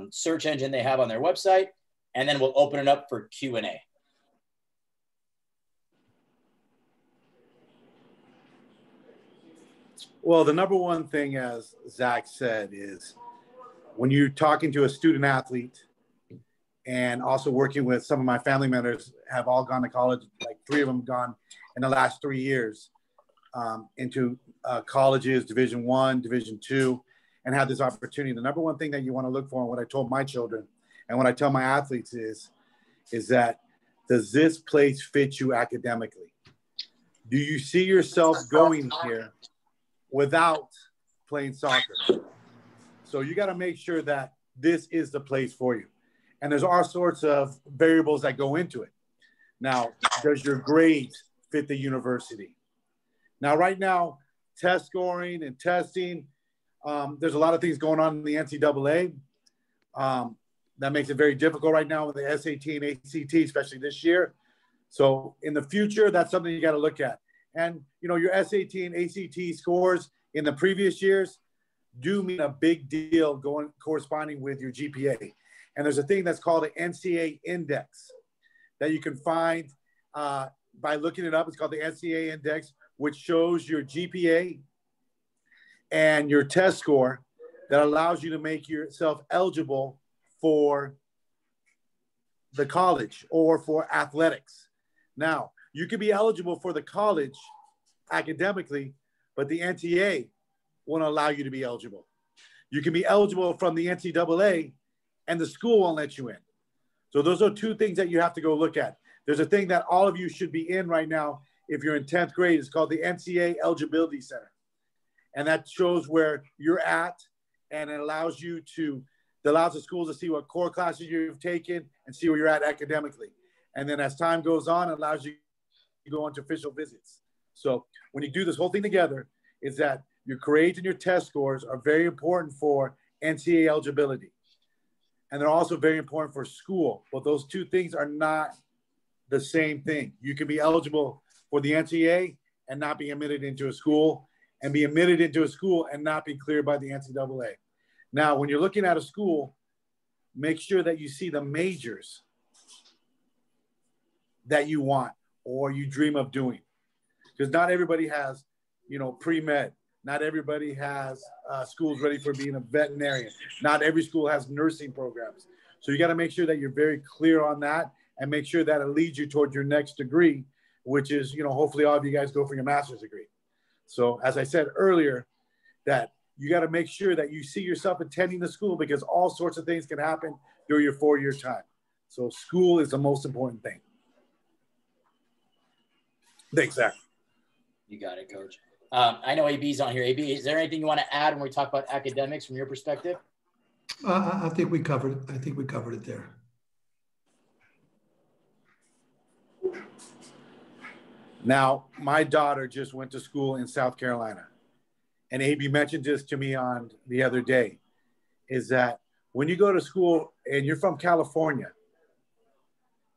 search engine they have on their website, and then we'll open it up for Q&A. Well, the number one thing, as Zach said, is when you're talking to a student athlete, and also working with some of my family members have all gone to college, like 3 of them gone in the last 3 years into colleges, Division I, Division II, and have this opportunity. The number one thing that you want to look for, and what I told my children and what I tell my athletes is that, does this place fit you academically? Do you see yourself going here without playing soccer? So you got to make sure that this is the place for you. And there's all sorts of variables that go into it. Now, does your grades fit the university? Now, right now, test scoring and testing, there's a lot of things going on in the NCAA. That makes it very difficult right now with the SAT and ACT, especially this year. So in the future, that's something you got to look at. And, you know, your SAT and ACT scores in the previous years do mean a big deal corresponding with your GPA. And there's a thing that's called an NCAA index that you can find by looking it up. It's called the NCAA index, which shows your GPA and your test score that allows you to make yourself eligible for the college or for athletics. Now, you can be eligible for the college academically, but the NTA won't allow you to be eligible. You can be eligible from the NCAA, and the school won't let you in. So those are 2 things that you have to go look at. There's a thing that all of you should be in right now if you're in 10th grade. It's called the NCAA Eligibility Center. And that shows where you're at, and it allows the schools to see what core classes you've taken and see where you're at academically. And then as time goes on, it allows you to go into official visits. So when you do this whole thing together, is that your grades and your test scores are very important for NCAA eligibility. And they're also very important for school. But those 2 things are not the same thing. You can be eligible for the NCAA and not be admitted into a school, and be admitted into a school and not be cleared by the NCAA. Now, when you're looking at a school, make sure that you see the majors that you want or you dream of doing. Because not everybody has, you know, pre-med. Not everybody has schools ready for being a veterinarian. Not every school has nursing programs. So you got to make sure that you're very clear on that, and make sure that it leads you toward your next degree, which is, you know, hopefully all of you guys go for your master's degree. So as I said earlier, that you got to make sure that you see yourself attending the school, because all sorts of things can happen during your 4-year time. So school is the most important thing. Thanks, Zach. You got it, Coach. I know AB's on here. AB, is there anything you want to add when we talk about academics from your perspective? I think we covered it. I think we covered it there. Now, my daughter just went to school in South Carolina. And AB mentioned this to me on the other day, is that when you go to school and you're from California,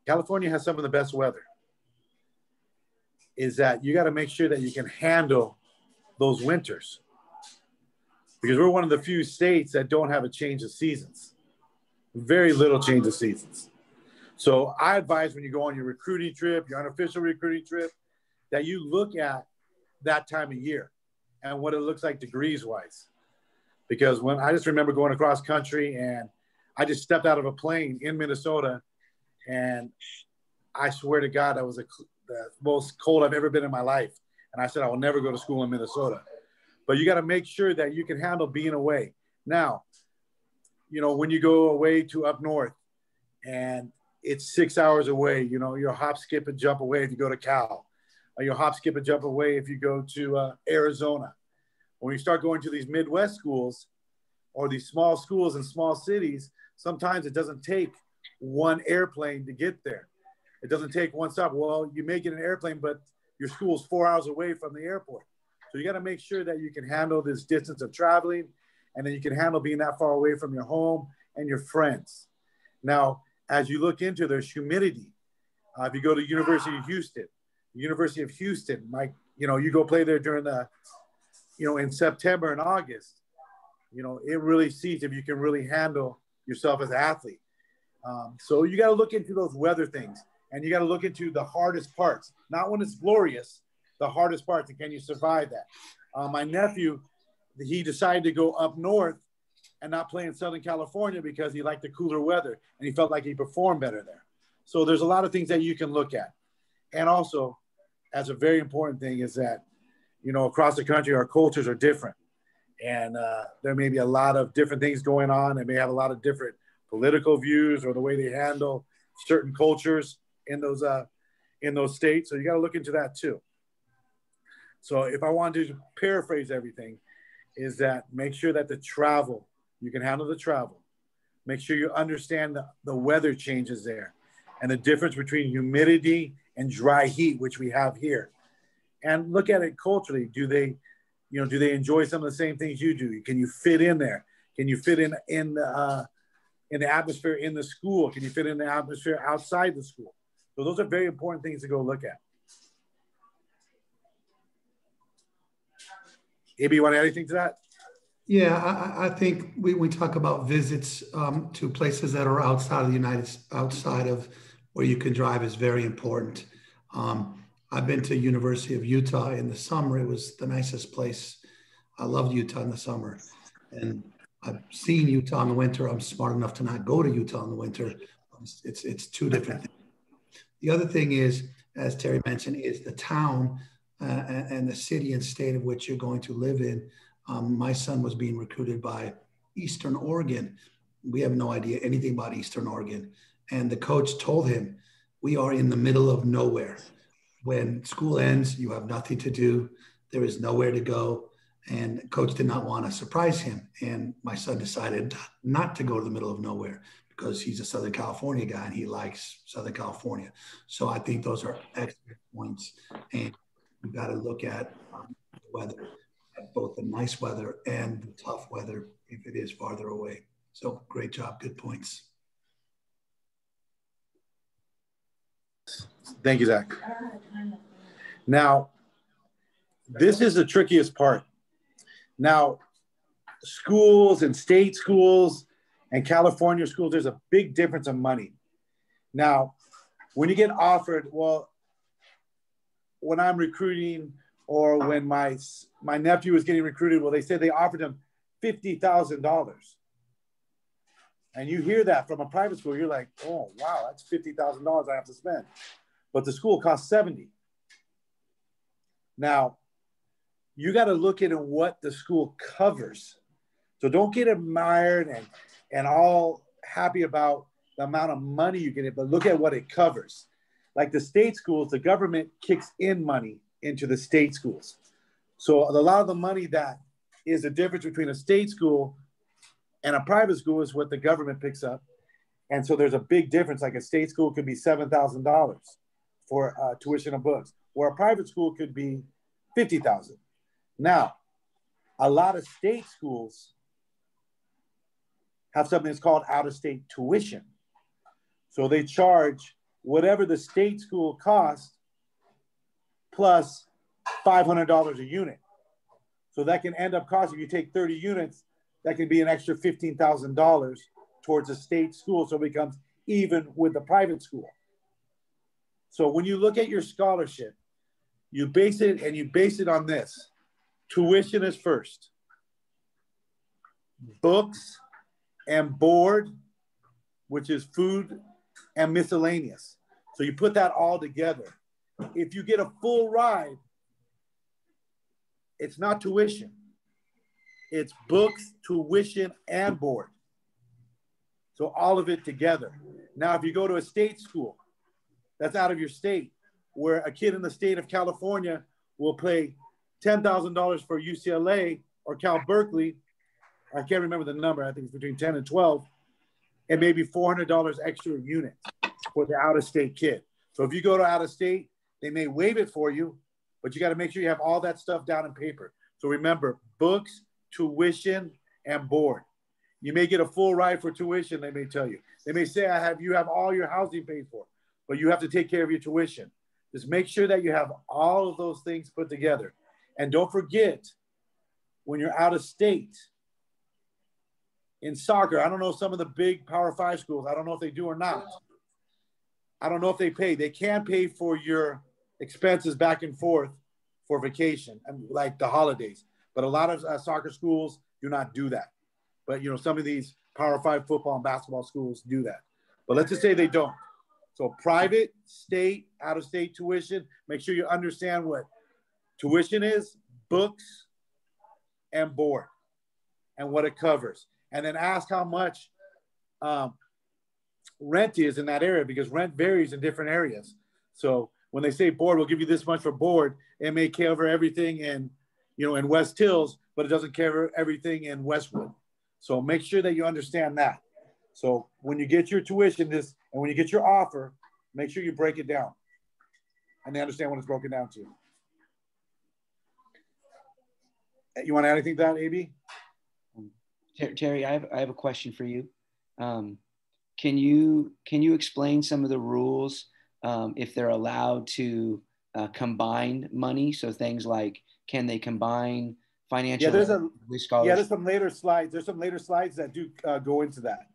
California has some of the best weather, is that you got to make sure that you can handle those winters, because we're one of the few states that don't have a change of seasons, very little change of seasons. So I advise when you go on your recruiting trip, your unofficial recruiting trip, that you look at that time of year and what it looks like degrees wise. Because when I just remember going across country, and I just stepped out of a plane in Minnesota, and I swear to God, that was the most cold I've ever been in my life. And I said, I will never go to school in Minnesota. But you got to make sure that you can handle being away. Now, you know, when you go away to up north and it's 6 hours away, you know, you're hop, skip, and jump away if you go to Cal. Or you'll hop, skip, and jump away if you go to Arizona. When you start going to these Midwest schools or these small schools in small cities, sometimes it doesn't take one airplane to get there. It doesn't take one stop. Well, you may get an airplane, but your school's 4 hours away from the airport. So you got to make sure that you can handle this distance of traveling, and then you can handle being that far away from your home and your friends. Now, as you look into, there's humidity. If you go to University of Houston, you know, you go play there during the, you know, in September and August, you know, it really sees if you can really handle yourself as an athlete. So you got to look into those weather things, and you got to look into the hardest parts, not when it's glorious, the hardest parts, and can you survive that? My nephew, he decided to go up north and not play in Southern California because he liked the cooler weather and he felt like he performed better there. So there's a lot of things that you can look at. And also, as a very important thing is that, you know, across the country, our cultures are different. And there may be a lot of different things going on. They may have a lot of different political views or the way they handle certain cultures in those states. So you got to look into that too. So if I wanted to paraphrase everything, is that make sure that the travel, you can handle the travel. Make sure you understand the weather changes there and the difference between humidity and dry heat, which we have here. And look at it culturally. Do they enjoy some of the same things you do? Can you fit in there? Can you fit in the atmosphere in the school? Can you fit in the atmosphere outside the school? So those are very important things to go look at. AB, you want to add anything to that? Yeah, I think we talk about visits to places that are outside of where you can drive is very important. I've been to University of Utah in the summer. It was the nicest place. I loved Utah in the summer. And I've seen Utah in the winter. I'm smart enough to not go to Utah in the winter. It's two different things. The other thing is, as Terry mentioned, is the town and the city and state of which you're going to live in. My son was being recruited by Eastern Oregon. We have no idea anything about Eastern Oregon. And the coach told him, we are in the middle of nowhere. When school ends, you have nothing to do. There is nowhere to go. And coach did not want to surprise him. And my son decided not to go to the middle of nowhere because he's a Southern California guy and he likes Southern California. So I think those are excellent points. And you got to look at the weather, at both the nice weather and the tough weather if it is farther away. So great job, good points. Thank you, Zach. Now, this is the trickiest part. Now, schools and state schools and California schools, there's a big difference in money. Now, when you get offered, well, when I'm recruiting or when my nephew was getting recruited, well, they said they offered him $50,000. And you hear that from a private school, you're like, oh, wow, that's $50,000 I have to spend. But the school costs $70,000. Now, you got to look at what the school covers. So don't get admired and all happy about the amount of money you get, but look at what it covers. Like the state schools, the government kicks in money into the state schools. So a lot of the money that is the difference between a state school and a private school is what the government picks up. And so there's a big difference. Like a state school could be $7,000 for tuition and books, or a private school could be $50,000. Now, a lot of state schools have something that's called out-of-state tuition. So they charge whatever the state school costs plus $500 a unit. So that can end up costing, if you take 30 units, that can be an extra $15,000 towards a state school. So it becomes even with the private school. So when you look at your scholarship, you base it on this. Tuition is first. Books and board, which is food and miscellaneous. So you put that all together. If you get a full ride, it's not tuition. It's books, tuition, and board. So all of it together. Now, if you go to a state school, that's out of your state, where a kid in the state of California will pay $10,000 for UCLA or Cal Berkeley. I can't remember the number. I think it's between 10 and 12, and maybe $400 extra a unit for the out-of-state kid. So if you go to out-of-state, they may waive it for you, but you got to make sure you have all that stuff down in paper. So remember, books, tuition, and board. You may get a full ride for tuition, they may tell you. They may say, you have all your housing paid for, but you have to take care of your tuition. Just make sure that you have all of those things put together. And don't forget, when you're out of state, In soccer, I don't know some of the big Power 5 schools. I don't know if they do or not. I don't know if they pay. They can pay for your expenses back and forth for vacation, like the holidays. But a lot of soccer schools do not do that. But, you know, some of these Power 5 football and basketball schools do that. But let's just say they don't. So private, state, out-of-state tuition, make sure you understand what tuition is, books, and board, and what it covers. And then ask how much rent is in that area, because rent varies in different areas. So when they say board, we'll give you this much for board, it may cover everything in, you know, in West Hills, but it doesn't cover everything in Westwood. So make sure that you understand that. So when you get your tuition, and when you get your offer, make sure you break it down and they understand what it's broken down to. You want to add anything to that, AB? Terry, I have a question for you. Can you explain some of the rules if they're allowed to combine money? So things like, can they combine financial? Yeah, there's some later slides. There's some later slides that do go into that.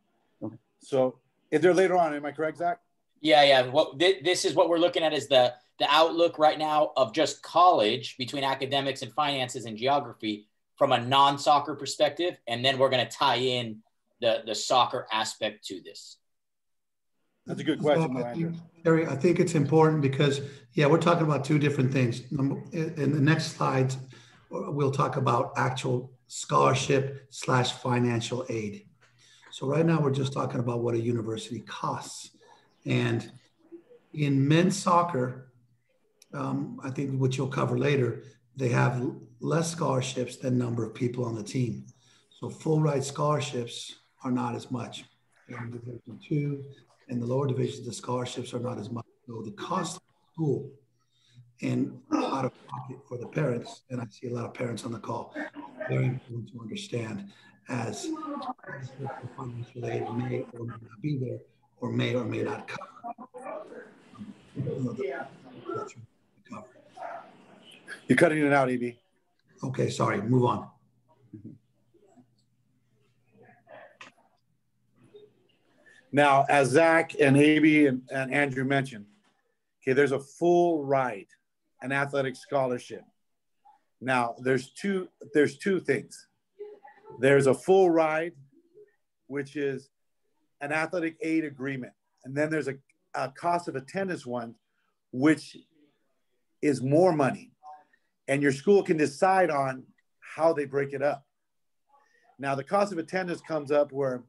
Okay. So if they're later on, am I correct, Zach? Yeah. This is what we're looking at is the outlook right now of just college between academics and finances and geography from a non-soccer perspective. And then we're going to tie in the soccer aspect to this. That's a good question, Andrew. Terry, I think it's important because, yeah, we're talking about two different things. In the next slides, we'll talk about actual scholarship/financial aid. So right now we're just talking about what a university costs. And in men's soccer, I think what you'll cover later, they have less scholarships than number of people on the team. So full ride scholarships are not as much. In Division II and the lower divisions, the scholarships are not as much. So the cost of school and out of pocket for the parents, and I see a lot of parents on the call, very important to understand as financial aid may or may not be there, or may not cover. You're cutting it out, AB. Okay, sorry, move on. Now, as Zach and AB and Andrew mentioned, okay, there's a full ride, an athletic scholarship. Now, there's two things. There's a full ride, which is an athletic aid agreement. And then there's a cost of attendance one, which is more money. And your school can decide on how they break it up. Now, the cost of attendance comes up where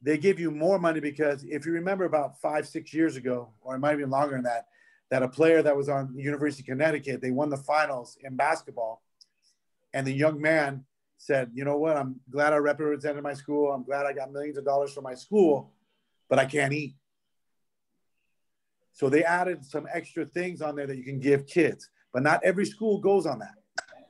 they give you more money because if you remember about 5-6 years ago, or it might have been longer than that, that a player that was on the University of Connecticut, they won the finals in basketball. And the young man said, you know what, I'm glad I represented my school. I'm glad I got millions of dollars for my school, but I can't eat. So they added some extra things on there that you can give kids, but not every school goes on that.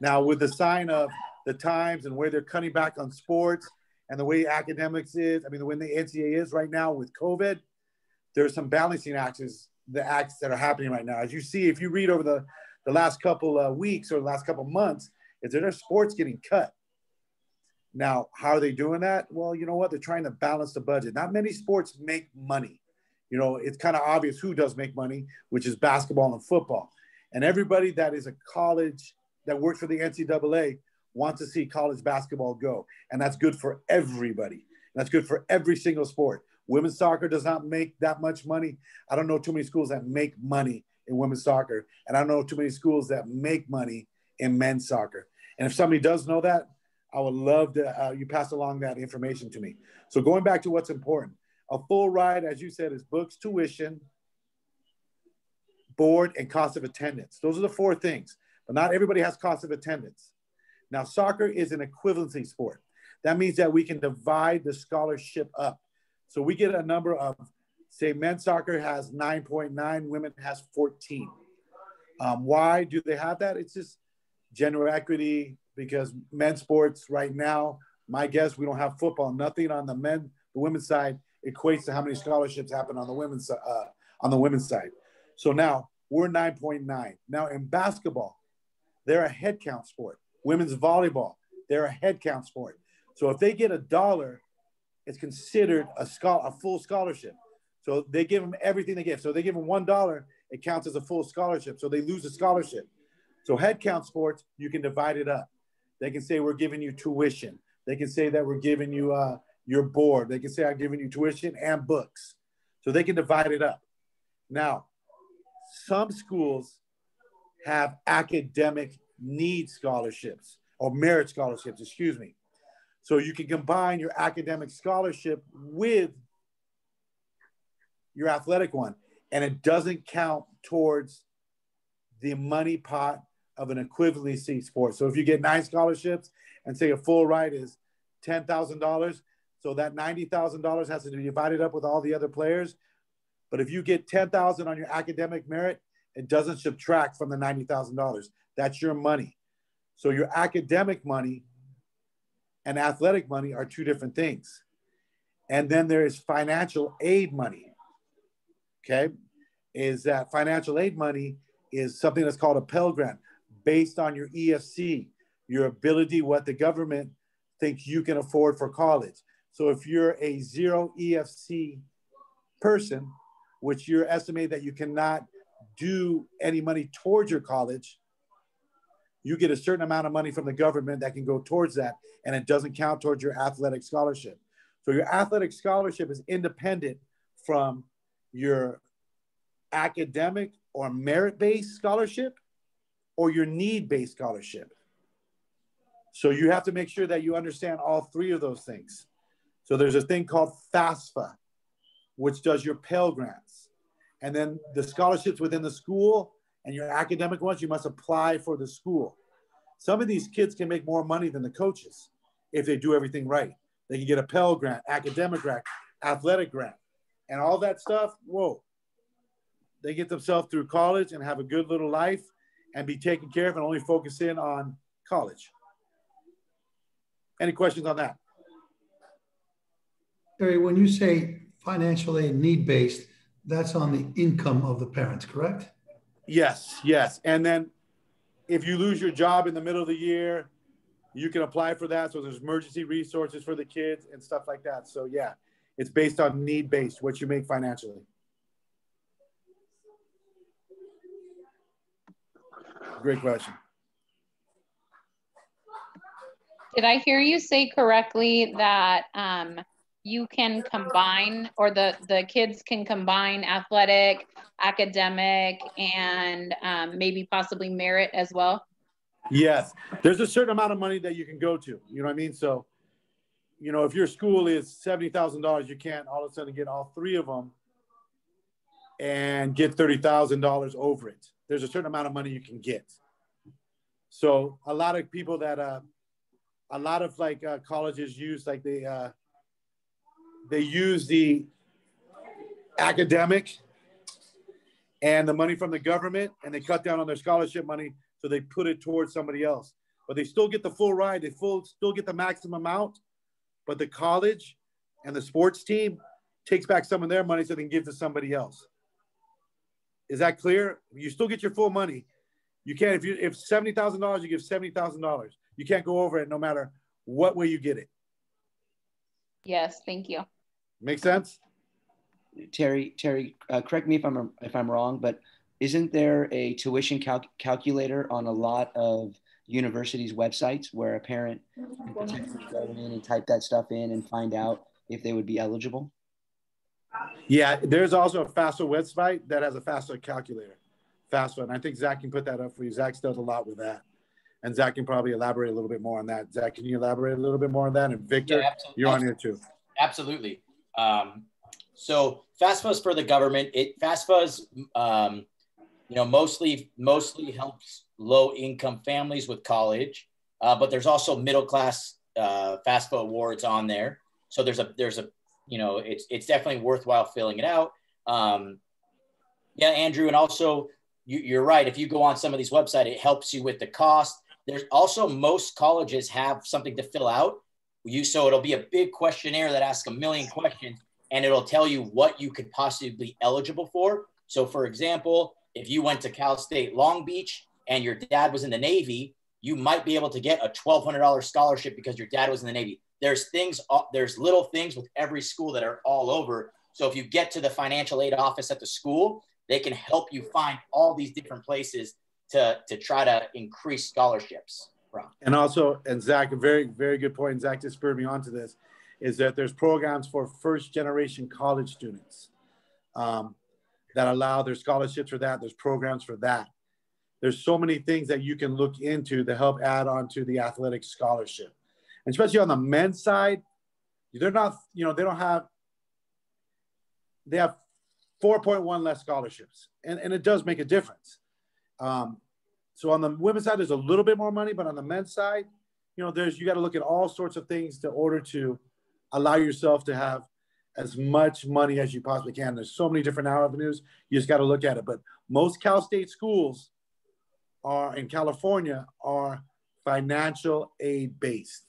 Now, with the sign of the times and where they're cutting back on sports and the way academics is, I mean, the way the NCAA is right now with COVID, there's some balancing acts that are happening right now. As you see, if you read over the last couple of weeks or the last couple of months, is there sports getting cut? Now, how are they doing that? Well, you know what? They're trying to balance the budget. Not many sports make money. You know, it's kind of obvious who does make money, which is basketball and football. And everybody that is a college that works for the NCAA wants to see college basketball go. And that's good for everybody. That's good for every single sport. Women's soccer does not make that much money. I don't know too many schools that make money in women's soccer. And I don't know too many schools that make money in men's soccer. And if somebody does know that, I would love to, you pass along that information to me. So going back to what's important, a full ride, as you said, is books, tuition, board, and cost of attendance. Those are the four things, but not everybody has cost of attendance. Now, soccer is an equivalency sport. That means that we can divide the scholarship up. So we get a number of, say, men's soccer has 9.9, women has 14. Why do they have that? It's just gender equity, because men's sports right now, my guess, we don't have football. Nothing on the women's side equates to how many scholarships happen on the women's side. So now we're 9.9. Now in basketball, they're a head count sport. Women's volleyball, they're a head count sport. So if they get $1, it's considered a full scholarship. So they give them everything they give. So they give them $1, it counts as a full scholarship. So they lose a scholarship. So head count sports, you can divide it up. They can say we're giving you tuition. They can say that we're giving you your board. They can say I'm giving you tuition and books. So they can divide it up. Now, some schools have academic need scholarships or merit scholarships, excuse me. So you can combine your academic scholarship with your athletic one, and it doesn't count towards the money pot of an equivalency sport. So if you get 9 scholarships and say a full ride is $10,000, so that $90,000 has to be divided up with all the other players. But if you get $10,000 on your academic merit, it doesn't subtract from the $90,000. That's your money. So your academic money and athletic money are 2 different things. And then there is financial aid money. Okay, is that financial aid money is something that's called a Pell Grant based on your EFC, your ability, what the government thinks you can afford for college. So if you're a 0 EFC person, which you're estimated that you cannot do any money towards your college, you get a certain amount of money from the government that can go towards that, and it doesn't count towards your athletic scholarship. So your athletic scholarship is independent from your academic or merit-based scholarship or your need-based scholarship. So you have to make sure that you understand all 3 of those things. So there's a thing called FAFSA, which does your Pell Grants. And then the scholarships within the school and your academic ones, you must apply for the school. Some of these kids can make more money than the coaches if they do everything right. They can get a Pell Grant, academic grant, athletic grant, and all that stuff. Whoa. They get themselves through college and have a good little life and be taken care of and only focus in on college. Any questions on that? Terry, when you say financial aid need-based, that's on the income of the parents, correct? Yes, yes. And then if you lose your job in the middle of the year, you can apply for that. So there's emergency resources for the kids and stuff like that. So yeah, it's based on need-based, what you make financially. Great question. Did I hear you say correctly that you can combine, or the kids can combine athletic, academic, and maybe possibly merit as well? Yes, there's a certain amount of money that you can go to, you know what I mean? So, you know, if your school is $70,000, you can't all of a sudden get all 3 of them and get $30,000 over it. There's a certain amount of money you can get. So a lot of people that, a lot of like colleges use, like they use the academic and the money from the government, and they cut down on their scholarship money. So they put it towards somebody else, but they still get the full ride. They still get the maximum amount, but the college and the sports team takes back some of their money so they can give to somebody else. Is that clear? You still get your full money. You can't, if $70,000, you give $70,000. You can't go over it no matter what way you get it. Yes, thank you. Make sense? Terry, correct me if I'm wrong, but isn't there a tuition calculator on a lot of universities' websites where a parent can potentially go in and type that stuff in and find out if they would be eligible? Yeah, there's also a FAFSA website that has a FAFSA calculator. FAFSA, and I think Zach can put that up for you. Zach does a lot with that. And Zach can probably elaborate a little bit more on that. Zach, can you elaborate a little bit more on that? And Victor, yeah, you're on here too. Absolutely. So FAFSA is for the government. FAFSA is, mostly helps low-income families with college, but there's also middle-class FAFSA awards on there. So there's a it's definitely worthwhile filling it out. Yeah, Andrew, and also you're right. If you go on some of these websites, it helps you with the cost. There's also, most colleges have something to fill out. So it'll be a big questionnaire that asks a million questions, and it'll tell you what you could possibly be eligible for. So for example, if you went to Cal State Long Beach and your dad was in the Navy, you might be able to get a $1,200 scholarship because your dad was in the Navy. there's little things with every school that are all over. So if you get to the financial aid office at the school, they can help you find all these different places to try to increase scholarships from. And also, and Zach, a very, very good point, and Zach just spurred me on to this, is that there's programs for first generation college students that allow their scholarships for that. There's programs for that. There's so many things that you can look into to help add on to the athletic scholarship. And especially on the men's side, they're not, you know, they have 4.1 less scholarships, and it does make a difference. So on the women's side, there's a little bit more money, but on the men's side, you know, you got to look at all sorts of things to order to allow yourself to have as much money as you possibly can. There's so many different avenues. You just got to look at it. But most Cal State schools in California are financial aid based.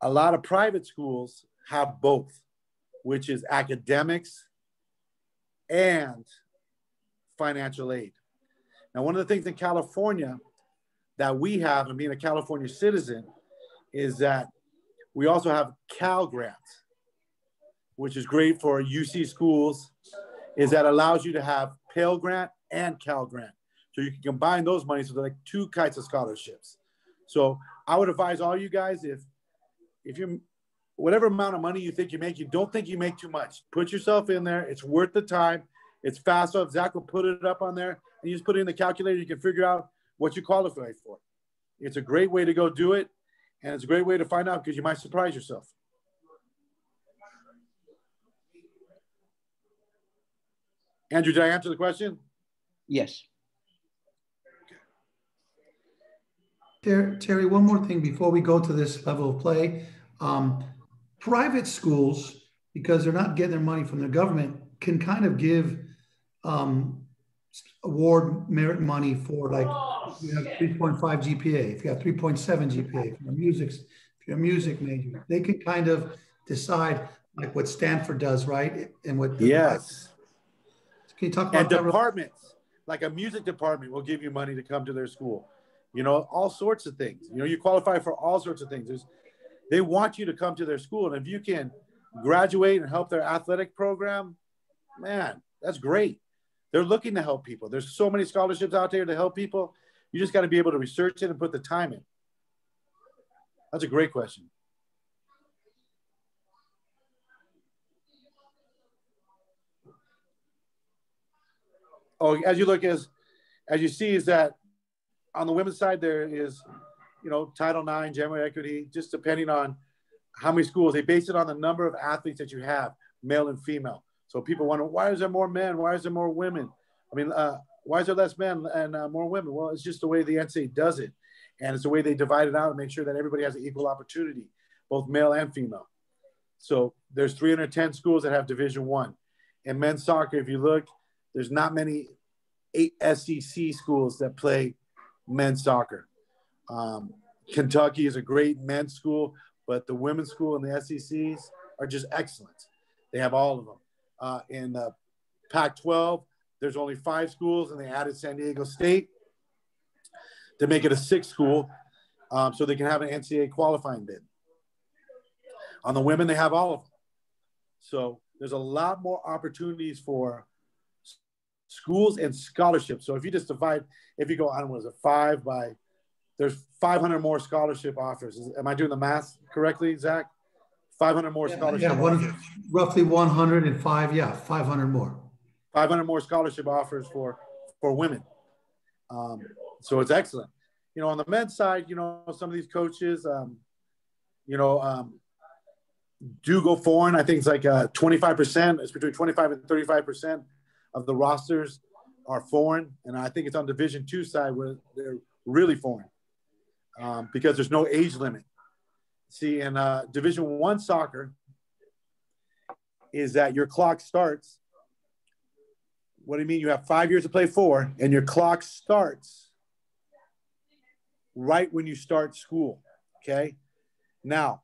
A lot of private schools have both, which is academics and financial aid. Now, one of the things in California that we have, and being a California citizen, is that we also have Cal Grants, which is great for UC schools, is that allows you to have Pell Grant and Cal Grant. So you can combine those monies, so they're like two kinds of scholarships. So I would advise all you guys, if you're, whatever amount of money you think you make, you don't think you make too much. Put yourself in there. It's worth the time. It's fast. So Zach will put it up on there, and you just put it in the calculator. You can figure out what you qualify for. It's a great way to go do it, and it's a great way to find out, because you might surprise yourself. Andrew, did I answer the question? Yes. Terry, one more thing before we go to this level of play. Private schools, because they're not getting their money from the government, can kind of give award merit money for, like, you have 3.5 GPA, if you have 3.7 GPA, if you're a music major, they can kind of decide, like what Stanford does, right? And what yes. Can you talk about that? And departments, like a music department, will give you money to come to their school. You know, all sorts of things. You know, you qualify for all sorts of things. They want you to come to their school. And if you can graduate and help their athletic program, man, that's great. They're looking to help people. There's so many scholarships out there to help people. You just got to be able to research it and put the time in. That's a great question. Oh, as you see, is that on the women's side, there is, you know, Title IX, gender equity, just depending on how many schools. They base it on the number of athletes that you have, male and female. So people wonder, why is there more men? Why is there more women? I mean, why is there less men and more women? Well, it's just the way the NCAA does it. And it's the way they divide it out and make sure that everybody has an equal opportunity, both male and female. So there's 310 schools that have Division I. In men's soccer, if you look, there's not many 8 SEC schools that play men's soccer. Kentucky is a great men's school, but the women's school and the SECs are just excellent. They have all of them. In the Pac-12, there's only 5 schools, and they added San Diego State to make it a 6th school, so they can have an NCAA qualifying bid. On the women, they have all of them. So there's a lot more opportunities for schools and scholarships. So if you just divide, if you go, I don't know, is it 5 by, there's 500 more scholarship offers. Am I doing the math correctly, Zach? 500 more scholarship offers. Roughly 105, 500 more. 500 more scholarship offers for women. So it's excellent. You know, on the men's side, you know, some of these coaches, do go foreign. I think it's like 25%. It's between 25 and 35% of the rosters are foreign. And I think it's on Division II side where they're really foreign because there's no age limit. See, in Division I soccer is that your clock starts. What do you mean? You have 5 years to play for, and your clock starts right when you start school, okay? Now,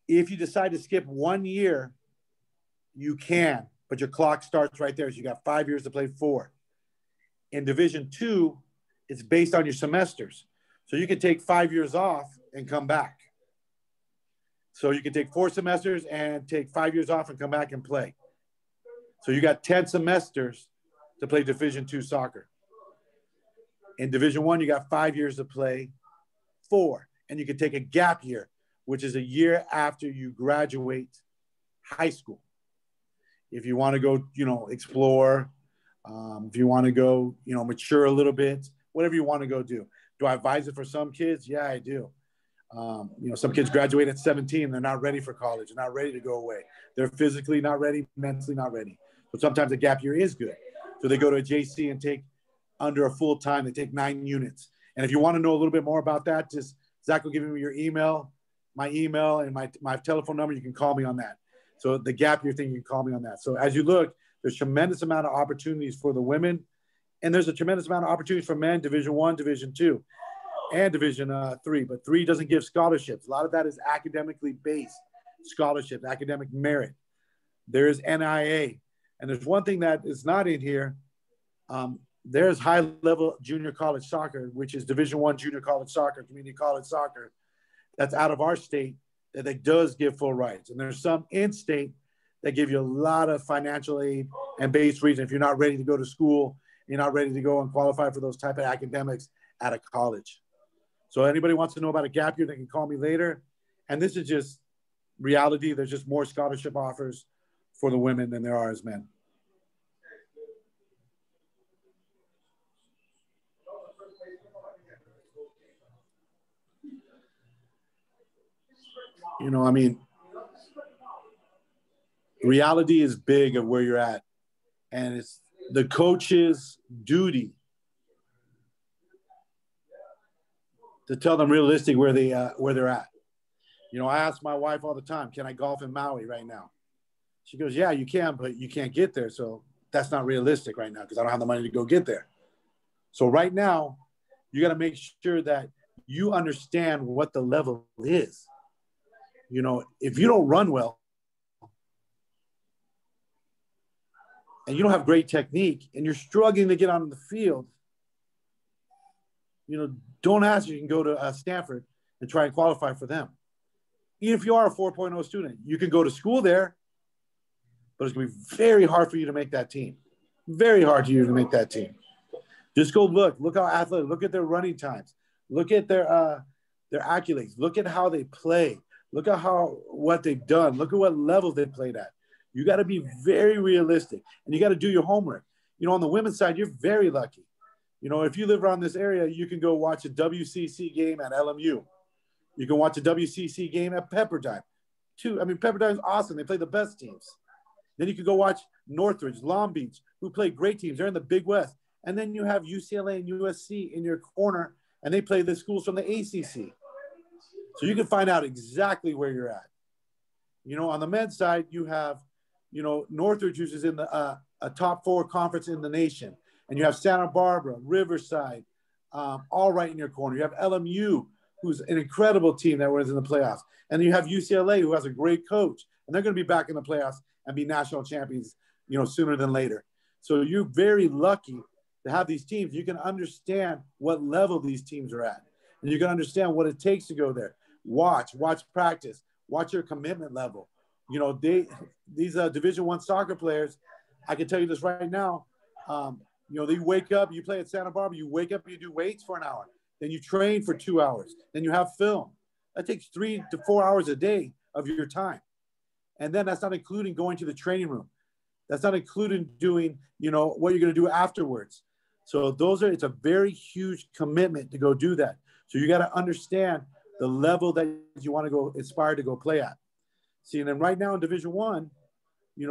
if you decide to skip 1 year, you can, but your clock starts right there. So you got 5 years to play for. In Division II, it's based on your semesters. So you can take 5 years off and come back. So you can take 4 semesters and take 5 years off and come back and play. So you got 10 semesters to play Division II soccer. In Division I, you got 5 years to play 4. And you can take a gap year, which is a year after you graduate high school. If you want to go, explore, if you want to go, mature a little bit, whatever you want to go do. Do I advise it for some kids? Yeah, I do. Some kids graduate at 17. They're not ready for college. They're not ready to go away. They're physically not ready, mentally not ready. But sometimes a gap year is good. So they go to a JC and take under a full time, they take 9 units. And if you want to know a little bit more about that, just Zach will give me your email, my email and my telephone number. You can call me on that. So the gap year thing, you can call me on that. So as you look, there's tremendous amount of opportunities for the women. And there's a tremendous amount of opportunities for men, Division I, Division II, and Division III. But 3 doesn't give scholarships. A lot of that is academically based scholarships, academic merit. There is NIA. And there's one thing that is not in here. There's high-level junior college soccer, which is Division I junior college soccer, community college soccer. That's out of our state that does give full rights. And there's some in-state that give you a lot of financial aid and base reason if you're not ready to go to school, you're not ready to go and qualify for those type of academics at a college. So anybody wants to know about a gap year, they can call me later. And this is just reality. There's just more scholarship offers for the women than there are as men. Reality is big of where you're at. And it's the coach's duty to tell them realistic where they're at. I ask my wife all the time, can I golf in Maui right now? She goes, yeah, you can, but you can't get there. So that's not realistic right now because I don't have the money to go get there. So right now, you got to make sure that you understand what the level is. If you don't run well and you don't have great technique and you're struggling to get on the field, don't ask if you can go to Stanford and try and qualify for them. Even if you are a 4.0 student, you can go to school there, but it's going to be very hard for you to make that team. Very hard for you to make that team. Just go look how athletic, look at their running times, look at their accolades, look at how they play, look at what they've done, look at what levels they played at. You got to be very realistic and you got to do your homework. On the women's side, you're very lucky. If you live around this area, you can go watch a WCC game at LMU. You can watch a WCC game at Pepperdine. Pepperdine's awesome. They play the best teams. Then you can go watch Northridge, Long Beach, who play great teams. They're in the Big West. And then you have UCLA and USC in your corner, and they play the schools from the ACC. So you can find out exactly where you're at. On the men's side, you have, Northridge, which is in a top 4 conference in the nation. And you have Santa Barbara, Riverside, all right in your corner. You have LMU, who's an incredible team that was in the playoffs. And you have UCLA, who has a great coach. And they're going to be back in the playoffs and be national champions, sooner than later. So you're very lucky to have these teams. You can understand what level these teams are at. And you can understand what it takes to go there. Watch practice, watch your commitment level. These Division I soccer players, I can tell you this right now, they wake up, you play at Santa Barbara, you wake up, you do weights for an hour, then you train for 2 hours, then you have film. That takes 3 to 4 hours a day of your time. And then that's not including going to the training room. That's not including doing, what you're going to do afterwards. So it's a very huge commitment to go do that. So you got to understand the level that you want to go aspire to go play at. See, and then right now in Division I,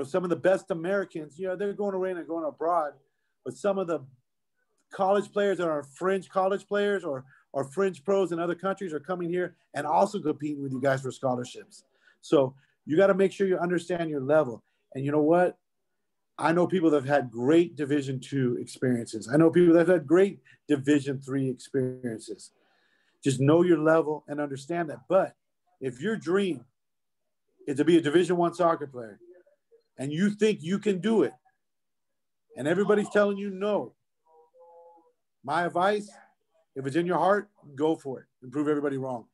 some of the best Americans, they're going away and going abroad, but some of the college players that are fringe college players or fringe pros in other countries are coming here and also competing with you guys for scholarships. So you got to make sure you understand your level. And you know what? I know people that have had great Division II experiences. I know people that have had great Division III experiences. Just know your level and understand that. But if your dream is to be a Division I soccer player and you think you can do it and everybody's telling you no, my advice, If it's in your heart, go for it and prove everybody wrong.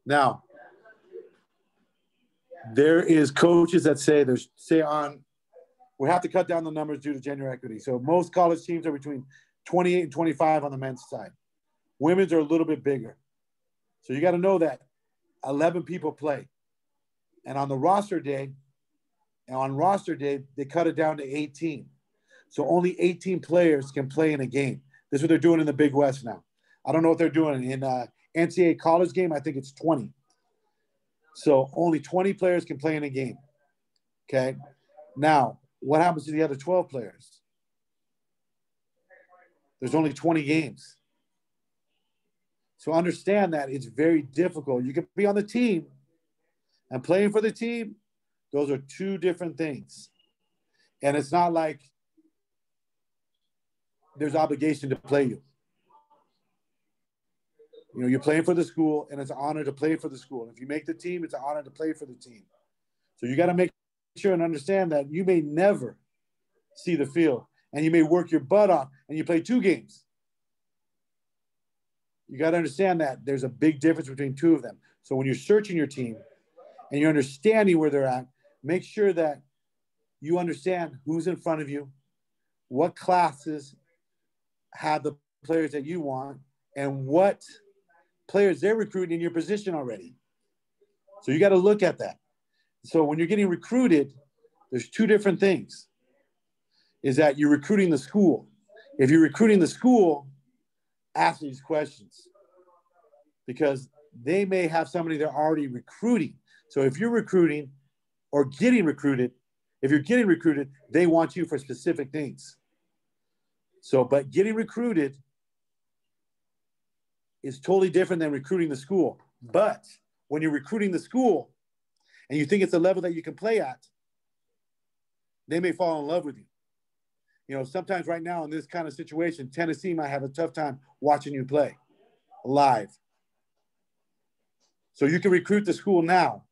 Now, there is coaches that say we have to cut down the numbers due to gender equity. So most college teams are between 28 and 25 on the men's side. Women's are a little bit bigger. So you got to know that 11 people play. And on roster day, they cut it down to 18. So only 18 players can play in a game. This is what they're doing in the Big West now. I don't know what they're doing. In NCAA college game, I think it's 20. So only 20 players can play in a game. Okay? Now, what happens to the other 12 players? There's only 20 games. So understand that it's very difficult. You can be on the team and playing for the team. Those are two different things. And it's not like there's obligation to play you. You know, you're playing for the school, and it's an honor to play for the school. If you make the team, it's an honor to play for the team. So you got to make sure and understand that you may never see the field, and you may work your butt off, and you play 2 games. You got to understand that there's a big difference between 2 of them. So when you're searching your team and you're understanding where they're at, make sure that you understand who's in front of you, what classes have the players that you want, and what players they're recruiting in your position already. So you got to look at that. So when you're getting recruited, there's 2 different things. Is that you're recruiting the school. If you're recruiting the school, ask these questions because they may have somebody they're already recruiting. So if you're recruiting or getting recruited, if you're getting recruited, they want you for specific things. So, but getting recruited is totally different than recruiting the school. But when you're recruiting the school and you think it's a level that you can play at, they may fall in love with you. You know, sometimes right now in this kind of situation, Tennessee might have a tough time watching you play live. So you can recruit the school now,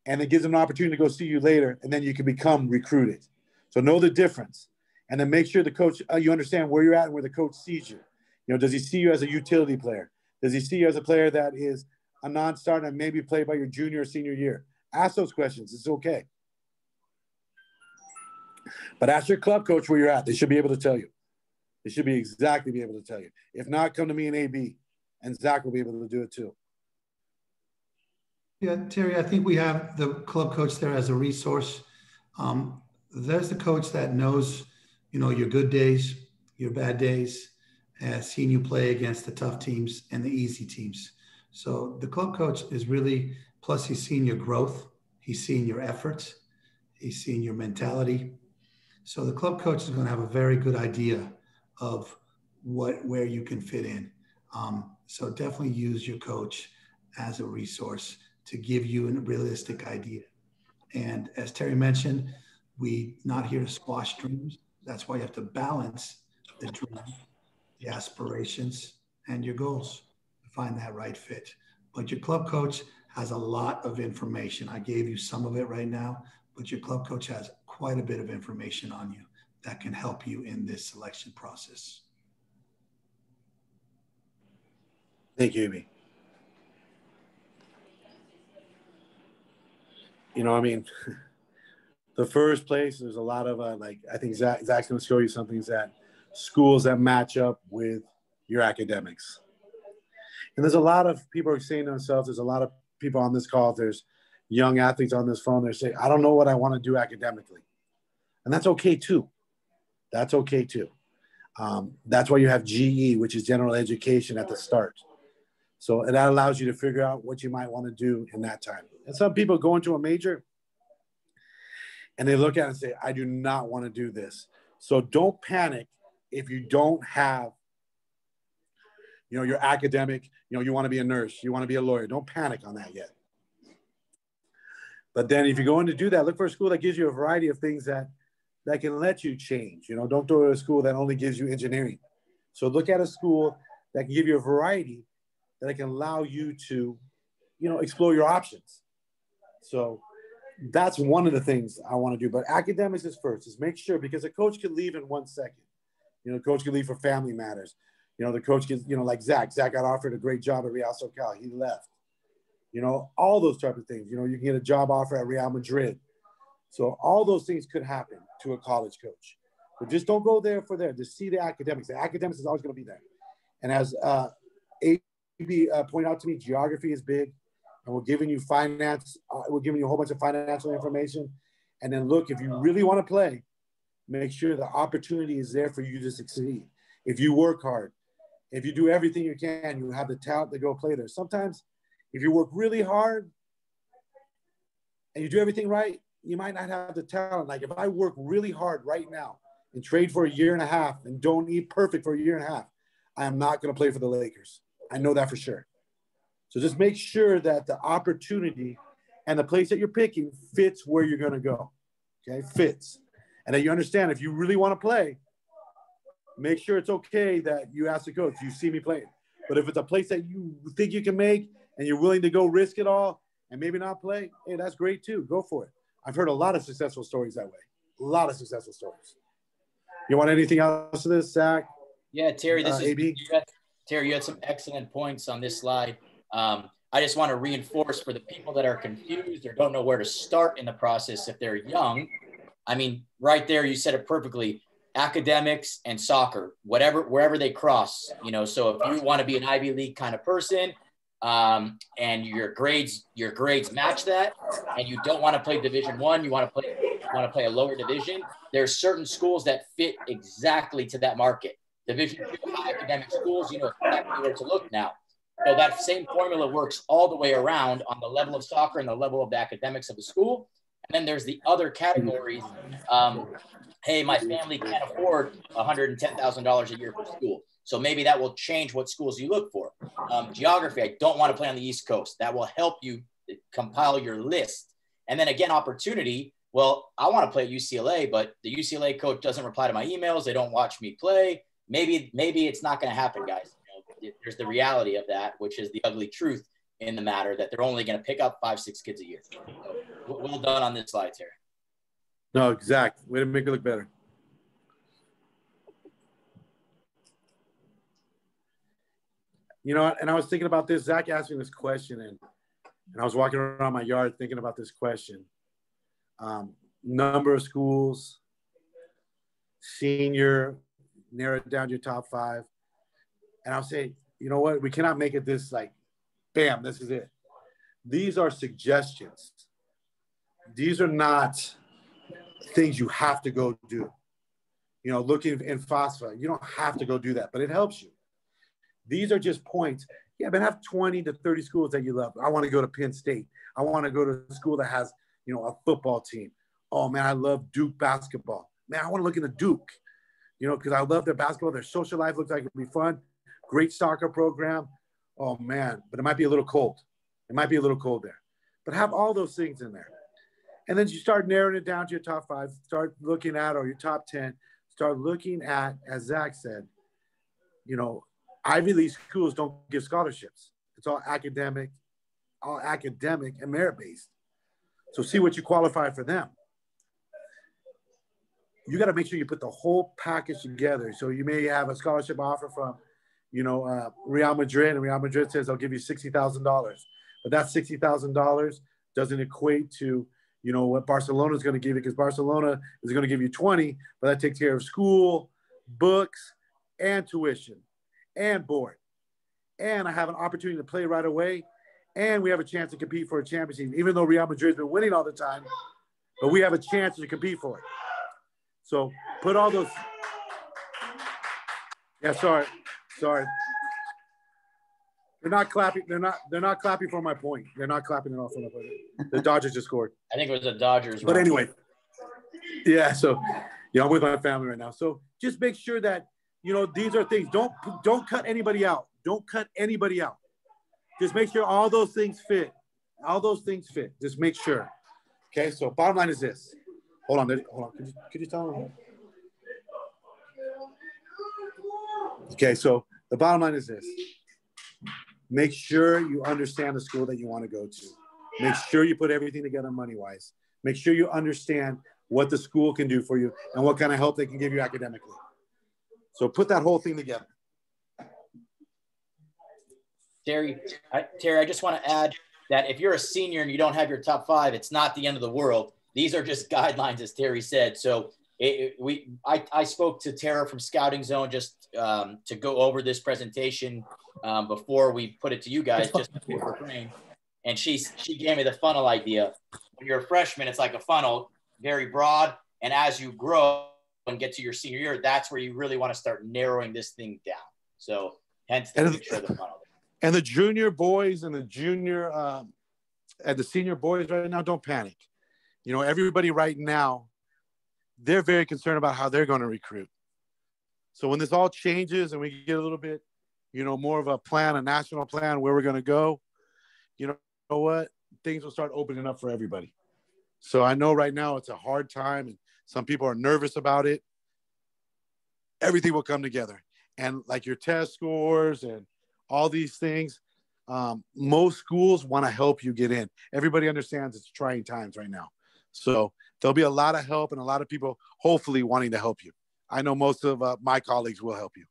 and it gives them an opportunity to go see you later, and then you can become recruited. So know the difference. And then make sure the coach, you understand where you're at and where the coach sees you. You know, does he see you as a utility player? Does he see you as a player that is a non-starter and maybe play by your junior or senior year? Ask those questions. It's okay. But ask your club coach where you're at. They should be able to tell you. They should be able to tell you. If not, come to me and AB, and Zach will be able to do it too. Yeah, Terry, I think we have the club coach there as a resource. There's the coach that knows, you know, your good days, your bad days, has seen you play against the tough teams and the easy teams. So the club coach is really, plus he's seen your growth. He's seen your efforts. He's seen your mentality. So the club coach is going to have a very good idea of where you can fit in. So definitely use your coach as a resource to give you a realistic idea. And as Terry mentioned, we're not here to squash dreams. That's why you have to balance the dream, the aspirations, and your goals to find that right fit. But your club coach has a lot of information. I gave you some of it right now, but your club coach has quite a bit of information on you that can help you in this selection process. Thank you, Amy. You know, I mean, the first place, there's a lot of, I think Zach's going to show you something, is that schools that match up with your academics. And there's a lot of people are saying to themselves, there's a lot of people on this call, there's young athletes on this phone, they're saying, I don't know what I want to do academically. And that's okay too. That's okay too. That's why you have GE, which is general education at the start. So and that allows you to figure out what you might want to do in that time. And some people go into a major and they look at it and say, I do not want to do this. So don't panic if you don't have, you know, your academic, you know, you want to be a nurse, you want to be a lawyer. Don't panic on that yet. But then if you're going to do that, look for a school that gives you a variety of things that can let you change. You know, don't go to a school that only gives you engineering. So look at a school that can give you a variety that can allow you to, you know, explore your options. So that's one of the things I want to do. But academics is first, is make sure, because a coach can leave in 1 second. You know, a coach can leave for family matters. You know, the coach gets, you know, like Zach got offered a great job at Real SoCal. He left. You know, all those type of things. You know, you can get a job offer at Real Madrid. So all those things could happen to a college coach. But just don't go there for there. Just see the academics. The academics is always going to be there. And as AB pointed out to me, geography is big. And we're giving you finance. We're giving you a whole bunch of financial information. And then look, if you really want to play, make sure the opportunity is there for you to succeed. If you work hard, if you do everything you can, you have the talent to go play there. Sometimes if you work really hard and you do everything right, you might not have the talent. Like if I work really hard right now and trade for a year and a half and don't eat perfect for a year and a half, I am not going to play for the Lakers. I know that for sure. So just make sure that the opportunity and the place that you're picking fits where you're going to go. Okay, fits. And that you understand if you really want to play, make sure it's okay that you ask the coach, you see me playing. But if it's a place that you think you can make and you're willing to go risk it all and maybe not play, hey, that's great too. Go for it. I've heard a lot of successful stories that way. A lot of successful stories. You want anything else to this, Zach? Yeah, Terry, this is AB? Terry, you had some excellent points on this slide. I just want to reinforce for the people that are confused or don't know where to start in the process if they're young. I mean, right there, you said it perfectly. Academics and soccer, wherever they cross, you know. So if you want to be an Ivy League kind of person, and your grades match that, and you don't want to play Division I, you want to play a lower division. There's certain schools that fit exactly to that market. Division II high academic schools, you know exactly where to look now. So that same formula works all the way around on the level of soccer and the level of the academics of the school. And then there's the other categories. Hey, my family can't afford $110,000 a year for school. So maybe that will change what schools you look for. Geography, I don't want to play on the East Coast. That will help you compile your list. And then again, opportunity. Well, I want to play at UCLA, but the UCLA coach doesn't reply to my emails. They don't watch me play. Maybe it's not going to happen, guys. You know, there's the reality of that, which is the ugly truth in the matter that they're only going to pick up 5-6 kids a year. So, well done on this slide, Terry. No, exact. Way to make it look better. You know, and I was thinking about this. Zach asked me this question, and I was walking around my yard thinking about this question. Number of schools, senior, narrow it down to your top 5. And I'll say, you know what? We cannot make it this like, bam, this is it. These are suggestions. These are not things you have to go do. You know, looking in FOSFA, you don't have to go do that, but it helps you. These are just points. Yeah, but have 20 to 30 schools that you love. I want to go to Penn State. I want to go to a school that has, you know, a football team. Oh man, I love Duke basketball. Man, I want to look into Duke, you know, because I love their basketball. Their social life looks like it'll be fun. Great soccer program. Oh man, but it might be a little cold. It might be a little cold there. But have all those things in there. And then you start narrowing it down to your top 5, start looking at, or your top 10, start looking at, as Zach said, you know, Ivy League schools don't give scholarships. It's all academic and merit-based. So see what you qualify for them. You got to make sure you put the whole package together. So you may have a scholarship offer from, you know, Real Madrid, and Real Madrid says, I'll give you $60,000. But that $60,000 doesn't equate to, you know, what Barcelona is going to give you, because Barcelona is going to give you 20, but that takes care of school, books, and tuition, and board. And I have an opportunity to play right away, and we have a chance to compete for a championship, even though Real Madrid's been winning all the time, but we have a chance to compete for it. So put all those. Yeah, sorry. They're not clapping. They're not clapping for my point. They're not clapping it off for my point. The Dodgers just scored. I think it was the Dodgers. But anyway, yeah. So, you know, I'm with my family right now. So just make sure that, you know, these are things. Don't cut anybody out. Don't cut anybody out. Just make sure all those things fit. All those things fit. Just make sure. Okay. So bottom line is this. Hold on. Could you tell me? Okay. So the bottom line is this. Make sure you understand the school that you want to go to. Make sure you put everything together money-wise. Make sure you understand what the school can do for you and what kind of help they can give you academically. So put that whole thing together. Terry, I just want to add that if you're a senior and you don't have your top 5, it's not the end of the world. These are just guidelines, as Terry said. So I spoke to Tara from Scouting Zone just to go over this presentation before we put it to you guys, just to pick her brain. And she gave me the funnel idea. When you're a freshman, it's like a funnel, very broad. And as you grow and get to your senior year, that's where you really want to start narrowing this thing down. So hence the picture of the funnel. And the junior boys and the junior and the senior boys right now, don't panic. You know, everybody right now, they're very concerned about how they're going to recruit. So when this all changes and we get a little bit, you know, more of a plan, a national plan where we're going to go, you know what? Things will start opening up for everybody. So I know right now it's a hard time and some people are nervous about it. Everything will come together. And like your test scores and all these things, most schools want to help you get in. Everybody understands it's trying times right now. So there'll be a lot of help and a lot of people hopefully wanting to help you. I know most of my colleagues will help you.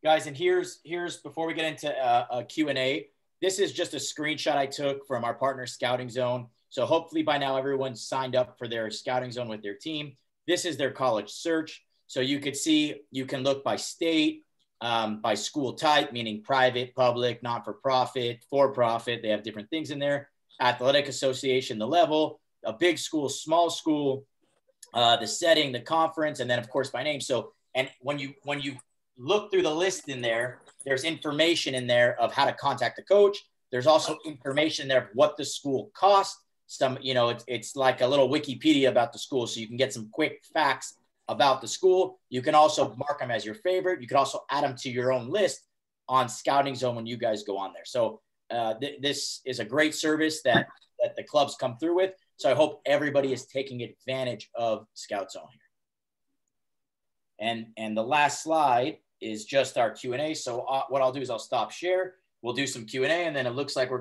Guys, and here's before we get into a Q&A, this is just a screenshot I took from our partner Scouting Zone. So hopefully by now everyone's signed up for their Scouting Zone with their team. This is their college search. So you could see, you can look by state, by school type, meaning private, public, not-for-profit, for-profit. They have different things in there. Athletic association, the level, a big school, small school, the setting, the conference, and then of course by name. So, and when you look through the list in there, there's information in there of how to contact the coach. There's also information there of what the school cost. Some, you know, it's like a little Wikipedia about the school. So you can get some quick facts about the school. You can also mark them as your favorite. You can also add them to your own list on Scouting Zone when you guys go on there. So this is a great service that the clubs come through with. So I hope everybody is taking advantage of Scout Zone here. And the last slide is just our Q&A. So what I'll do is I'll stop share. We'll do some Q&A, and then it looks like we're